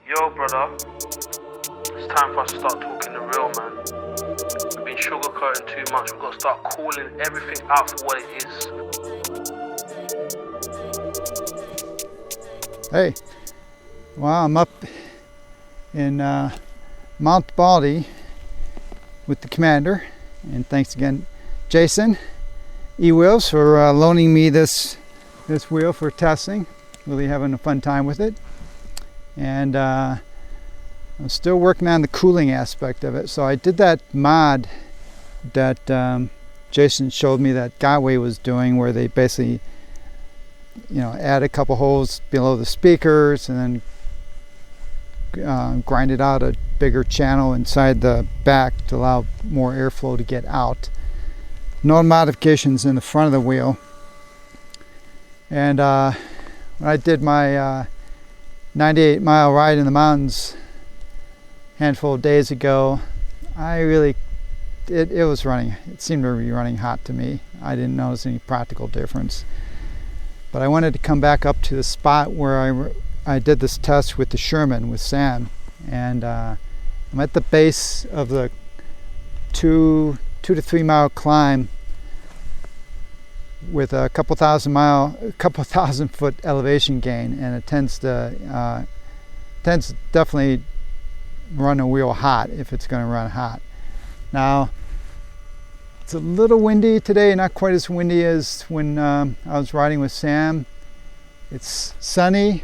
Yo, brother, it's time for us to start talking the real, man. We've been sugarcoating too much. We've got to start calling everything out for what it is. Hey, well, I'm up in Mount Baldy with the commander, and thanks again, Jason E-Wheels, for loaning me this wheel for testing. Really having a fun time with it, and I'm still working on the cooling aspect of it. So I did that mod that Jason showed me that Gotway was doing, where they basically, add a couple holes below the speakers and then grind it out a bigger channel inside the back to allow more airflow to get out. No modifications in the front of the wheel. And when I did my 98-mile ride in the mountains a handful of days ago, it was running. It seemed to be running hot to me. I didn't notice any practical difference. But I wanted to come back up to the spot where I did this test with the Sherman with Sam, and I'm at the base of the 2 to 3 mile climb with a couple thousand foot elevation gain, and it tends to definitely run a wheel hot if it's going to run hot. Now, it's a little windy today, not quite as windy as when I was riding with Sam. It's sunny,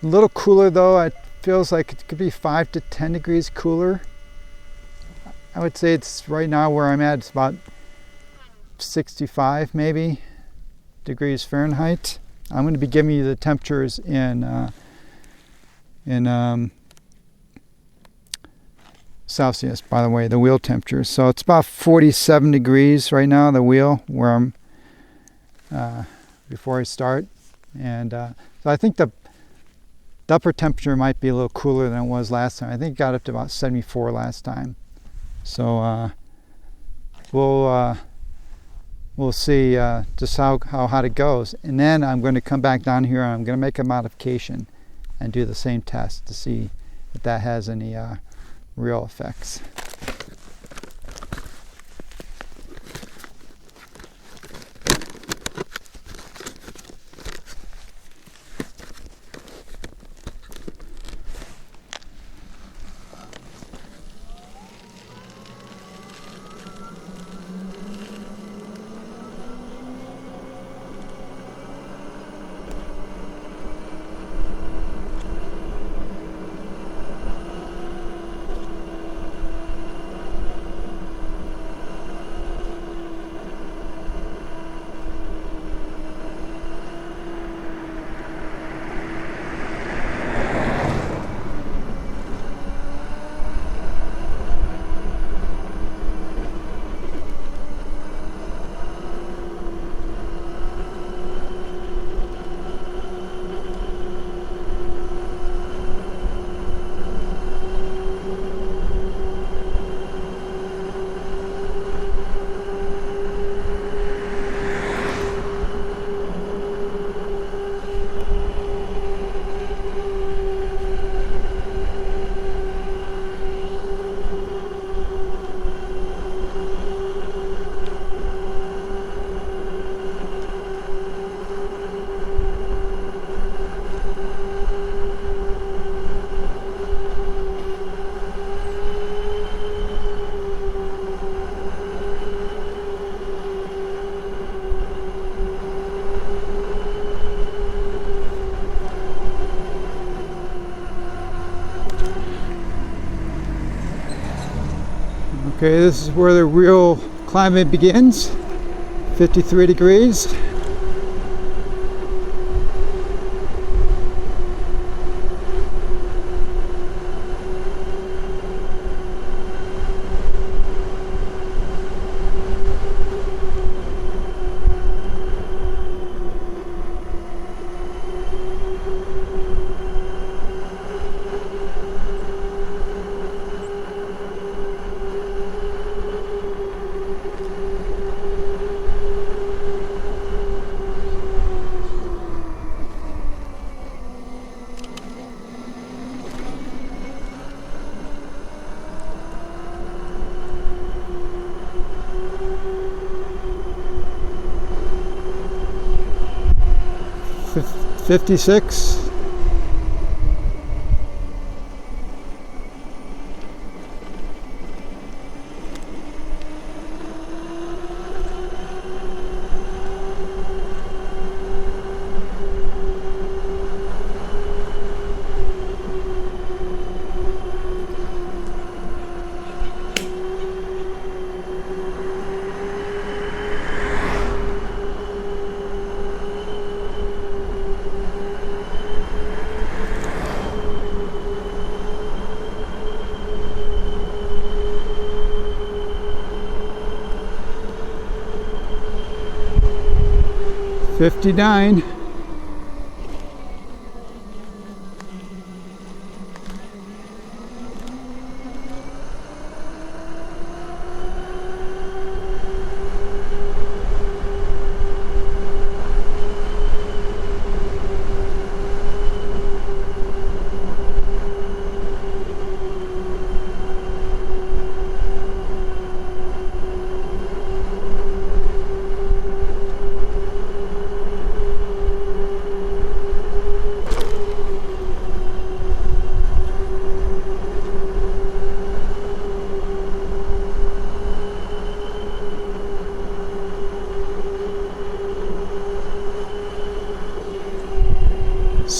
a little cooler though. It feels like it could be 5 to 10 degrees cooler. I would say it's right now where I'm at, it's about 65 maybe degrees Fahrenheit. I'm going to be giving you the temperatures in Celsius, by the way, the wheel temperature. So it's about 47 degrees right now, the wheel, where I'm before I start. And so I think the upper temperature might be a little cooler than it was last time. I think it got up to about 74 last time. So we'll see just how hot it goes. And then I'm going to come back down here and I'm going to make a modification and do the same test to see if that has any real effects. Okay, this is where the real climate begins, 53 degrees. 56. $59.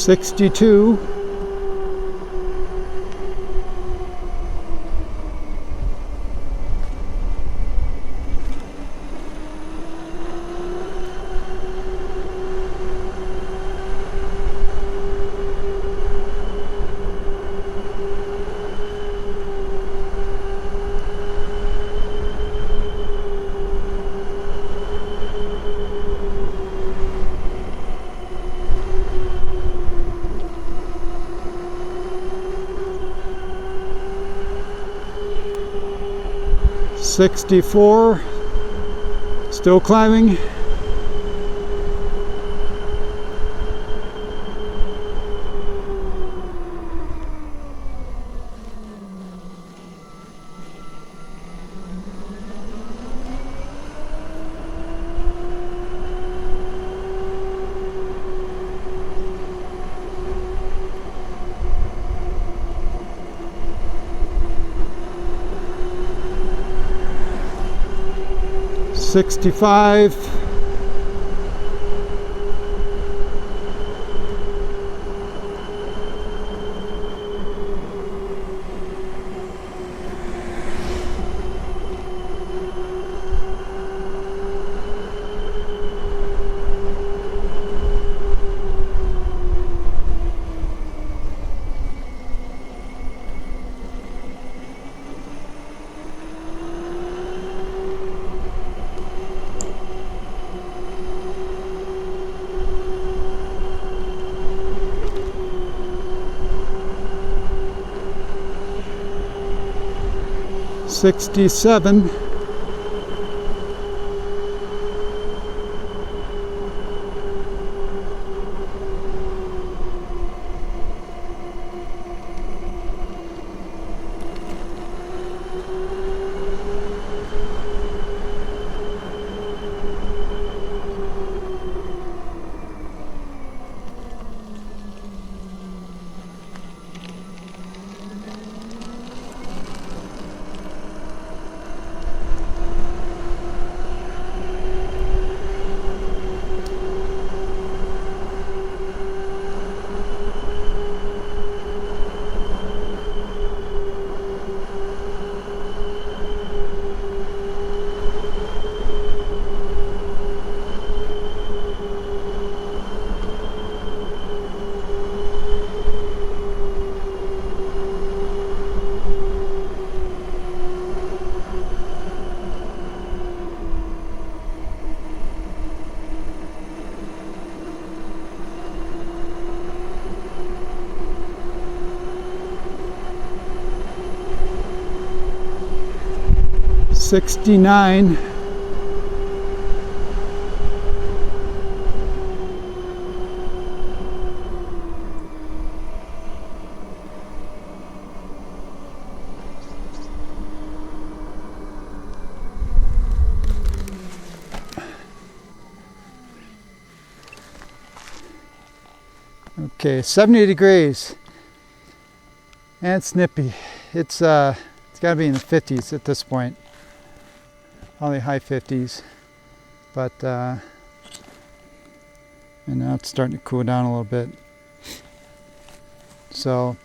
$62. $64. Still climbing. $65. $67. $69. Okay, 70 degrees. And it's nippy. It's got to be in the 50s at this point. Probably high 50s. But, and now it's starting to cool down a little bit. So,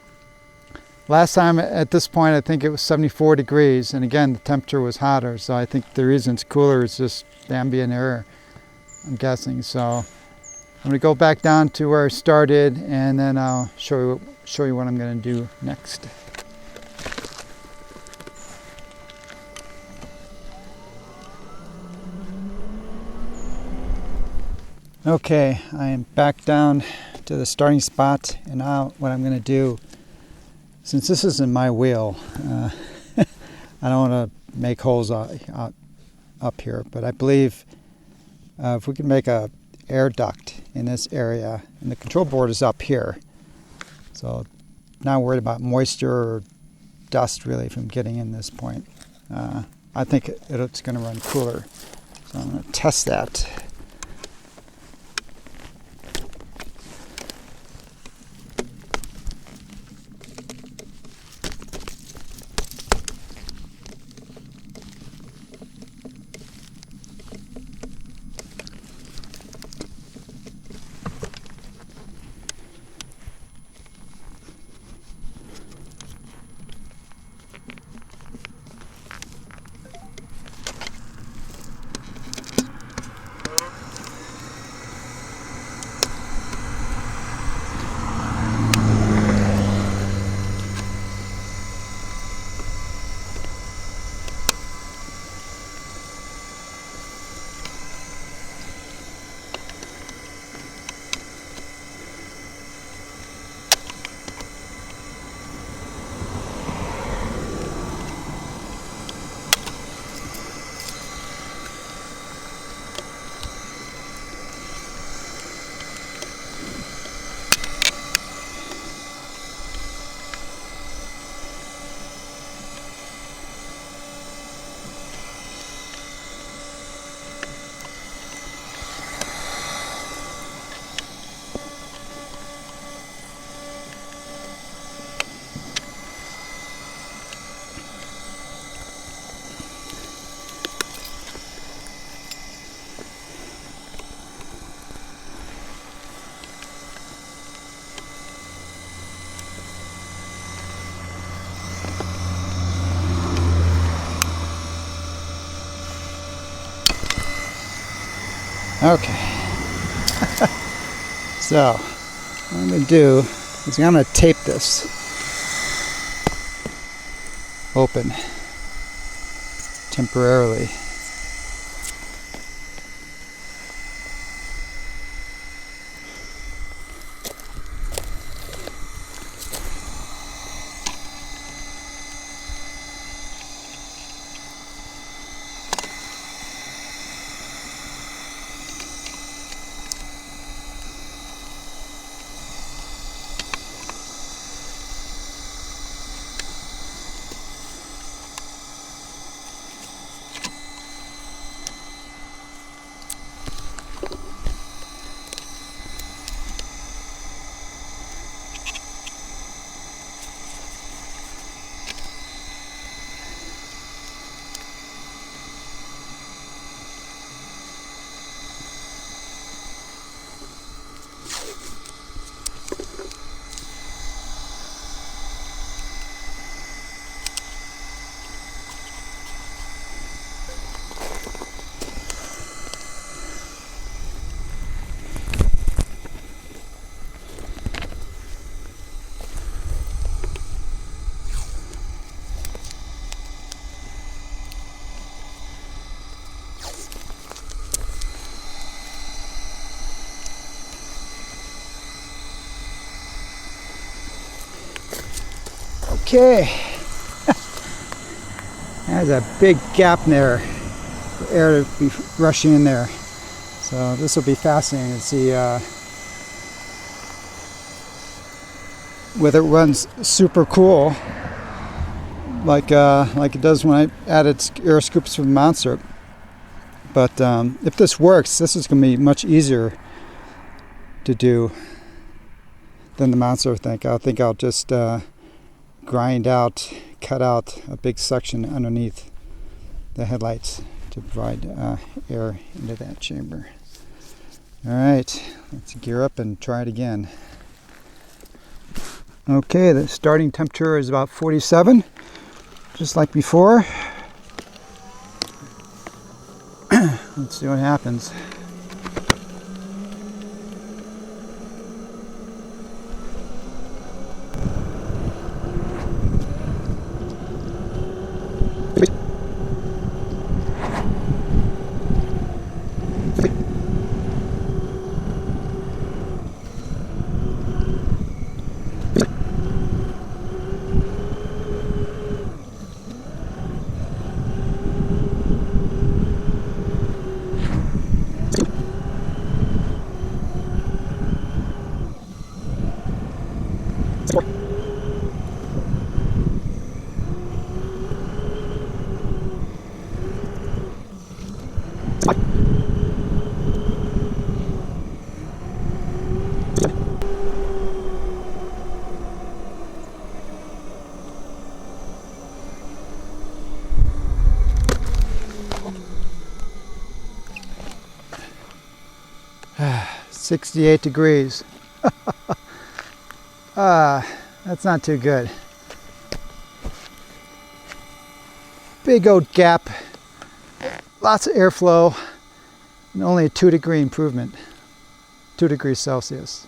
last time at this point I think it was 74 degrees. And again, the temperature was hotter. So I think the reason it's cooler is just the ambient air, I'm guessing. So, I'm going to go back down to where I started, and then I'll show you what I'm going to do next. Okay, I am back down to the starting spot, and now what I'm going to do, since this isn't my wheel, I don't want to make holes up here, but I believe if we can make a air duct in this area, and the control board is up here, so not worried about moisture or dust really from getting in this point. I think it's going to run cooler, so I'm going to test that. Okay, so what I'm going to do is I'm going to tape this open temporarily. Okay, there's a big gap in there for air to be rushing in there. So this will be fascinating to see whether it runs super cool like it does when I added air scoops from Monster. But if this works, this is going to be much easier to do than the Monster. I think I'll just cut out a big section underneath the headlights to provide air into that chamber. All right, let's gear up and try it again. Okay, the starting temperature is about 47, just like before. Let's see what happens. Ah, 68 degrees. That's not too good. Big old gap, lots of airflow, and only a 2-degree improvement, 2 degrees Celsius.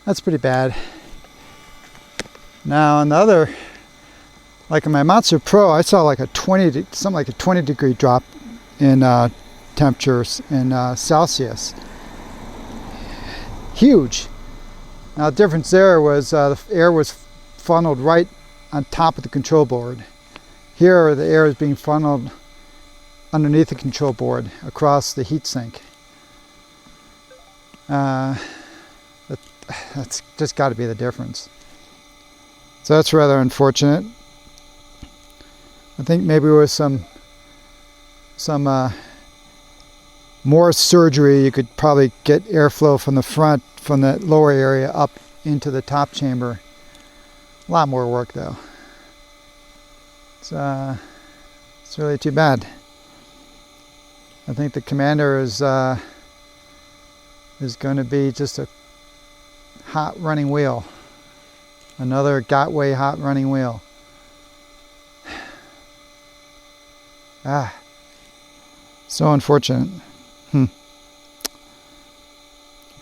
That's pretty bad. Now on the other, like in my Monster Pro, I saw like something like a 20 degree drop in temperatures in Celsius. Huge. Now the difference there was the air was funneled right on top of the control board. Here the air is being funneled underneath the control board across the heatsink. That's just got to be the difference. So that's rather unfortunate. I think maybe with some more surgery, you could probably get airflow from the front, from the lower area up into the top chamber. A lot more work though. It's really too bad. I think the Commander is going to be just a hot running wheel. Another Gotway hot running wheel. So unfortunate. I'm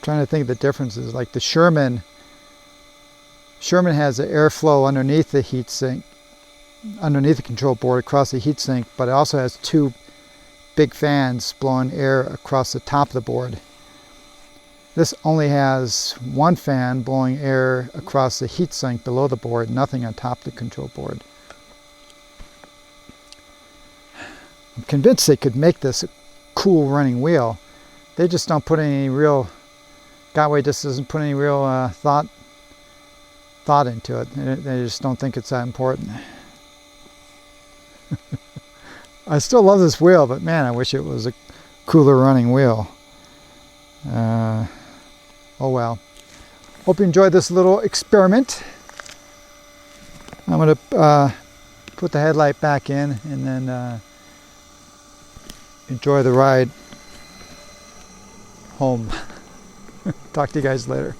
trying to think of the differences. Like the Sherman has the airflow underneath the heatsink, underneath the control board across the heatsink, but it also has 2 big fans blowing air across the top of the board. This only has 1 fan blowing air across the heatsink below the board, nothing on top of the control board. I'm convinced they could make this a cool running wheel. They just don't put any real, Gotway just doesn't put any real thought into it. They just don't think it's that important. I still love this wheel, but man, I wish it was a cooler running wheel. Oh well. Hope you enjoyed this little experiment. I'm going to put the headlight back in and then enjoy the ride home. Talk to you guys later.